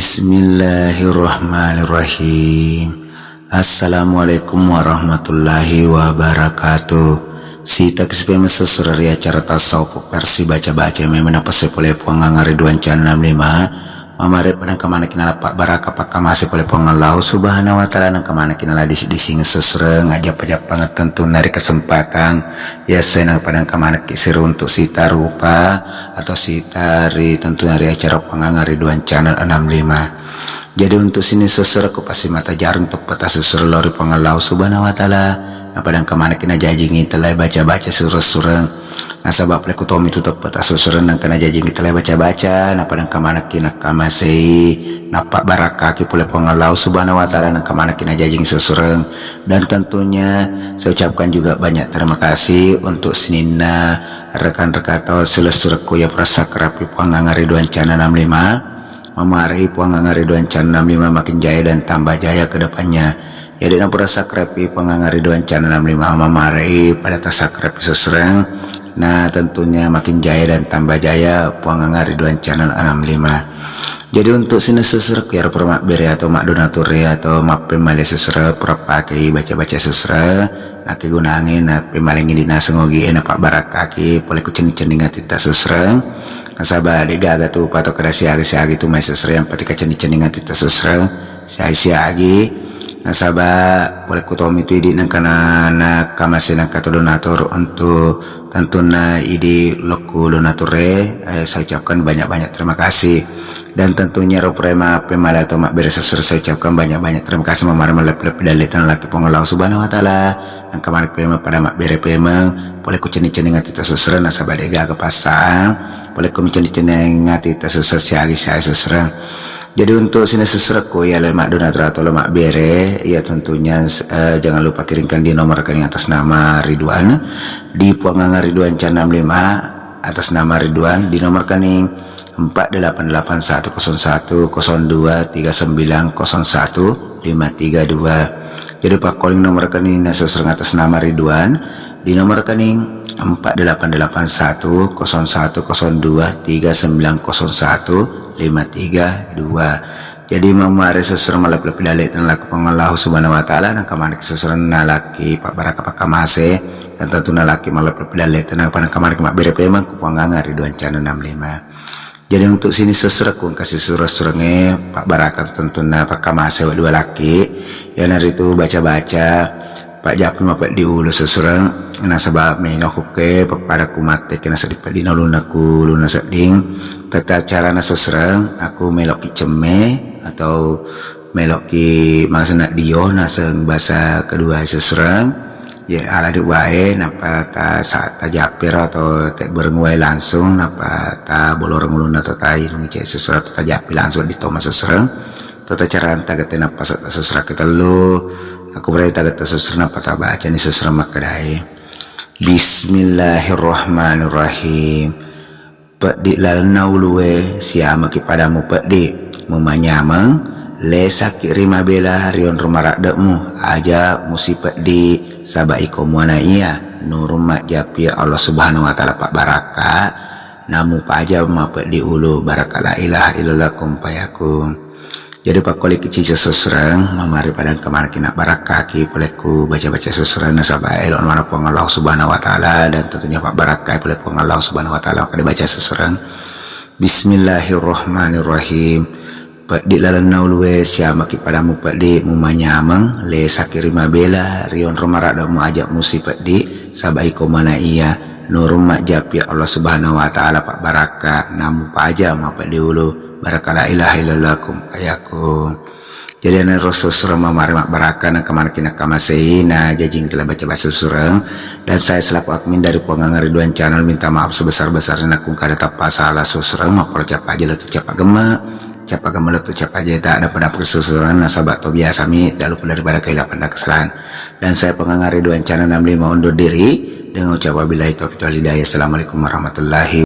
Bismillahirrahmanirrahim. Assalamualaikum warahmatullahi wabarakatuh. Si taksipema sesurai acara tasawuf versi baca-baca memang apa sepole puangang Ridwan Channel 65. Mamare pada kemana kinala Pak Baraka Pak masih boleh puangang Allah Subhanahu wa taala nang kemana kinala di sing sesurai ngajak banget tentu dari kesempatan ya senang pada kemana kisir untuk si tarupa atau si tari tentu dari acara puangang Ridwan Channel 65. Jadi untuk sini sesuai aku pasti mata jarang untuk peta sesuai lori pengalau Subhanahu wa taala. Apa dan kemana kena jajingi telah baca-baca surah-surah. Nah sebab leku tomi tutup peta sesuai dan kena jajingi telah baca-baca. Nah pada kemana kena kamasei napak barakah ki pule pengalau Subhanahu wa taala dan kemana kena jajingi sesuai. Dan tentunya saya ucapkan juga banyak terima kasih untuk sinina rekan-rekan atau seluruhku ya perasa kerapi puangang Ridwan Channel 65. Memarahi puangang Ridwan Channel 65 makin jaya dan tambah jaya ke depannya. Jadi nak perasa krepi puangang Ridwan Channel 65 memarahi pada tasakrepi seserang. Nah tentunya makin jaya dan tambah jaya puangang Ridwan Channel 65. Jadi untuk sini seserang biar permak beri atau mak donaturi atau mak pemali seserang perpakai baca-baca seserang. Nak gunangin nak pemalingi dinasengogi enak Pak Barakaki boleh kuceni-ceni ngatita seserang. Nasaba digaga tu patok kada siagi tu mai sesre yang pati kaceni-ceni ngati ta sesre siagi nasaba boleh kutomi tu idi nang kana na kamasena kata donatur untuk tentuna idi loku donatore saya ucapkan banyak-banyak terima kasih dan tentunya roprema pemala atau mak beres sesre saya ucapkan banyak-banyak terima kasih memar melep-lep dalitan laki pengelau Subhanahu wa taala nang kamarik pema pada mak bere pema boleh kuceni-ceni ngati ta sesre nasaba dega ke pasang boleh kuceni-ceni ngati ta sesre siagi saya sesre. Jadi untuk sini sesreku ya lemak donatur atau lemak bere ya tentunya jangan lupa kirimkan di nomor rekening atas nama Ridwan di puangang Ridwan Channel 65 atas nama Ridwan di nomor rekening 4881013901 jadi Pak calling nomor rekening sesuai atas nama Ridwan di nomor rekening 4881013901 jadi memari sesuai malap-lap dalek dan laku pengalahu Subhanahu wa taala nang kamar sesuai nalaki Pak Baraka Pak Kamase dan tentu nalaki malap-lap dalek dan pada kamar mak bere pemang kupangang Ridwan Channel 65. Jadi untuk sini sesuai ku kasih surah-surahnya Pak Baraka tentunya Pak Kamase dua laki yang hari itu baca-baca Pak Japri mapak diulu sesurang na sebab mengaku ke pada kumate kena sedip di nalunaku luna seding tata cara na sesurang aku melok ki ceme atau melok ki maksana dio na seng bahasa kedua sesurang ya ala di wae napa ta saat ta japir atau ta berengwai langsung napa ta boloreng luna atau ta irung cek sesurang ta japi langsung di toma sesurang tata cara anta gete napa sesurang kita lu aku berarti tagat sesurna patah baca ni sesurna makadai. Bismillahirrahmanirrahim. Pedi lalna uluwe siama kipadamu pedi memanyameng lesa kirima bela harion rumah rakdamu aja musi pedi sabai komuana iya nurumak japi Allah Subhanahu wa taala Pak Baraka namu paja ma pedi ulu baraka la ilaha illallah kumpayakum. Jadi Pak Kolik kecil sesurang memari pada kemana kena barakah ki bolehku baca-baca sesurang nasabah elon mana pengalau Subhanahu wa taala dan tentunya Pak Barakah boleh pengalau Subhanahu wa taala kada baca sesurang. Bismillahirrahmanirrahim. Pak di lalan naulwe siama ki padamu Pak di mumanyameng le sakirima bela rion romarada mu ajak musi Pak di sabai komana iya nurmak japi Allah Subhanahu wa taala Pak Barakah namu paja ma Pak di ulu barakalah ilaha illallah kumpayakum. Jadi ana rasul surah mamari mak baraka na kemana kina kamasei na jajing telah baca bahasa surah dan saya selaku admin dari puangang Ridwan Channel minta maaf sebesar-besarnya aku kada tapa salah surah mak pro cap aja letu cap agama letu cap aja tak ada pada persusuran nasabak to biasa mi dak lupa daripada kehilapan dan kesalahan dan saya puangang Ridwan Channel 65 undur diri dengan ucapan billahi taufiq wal hidayah. Assalamualaikum warahmatullahi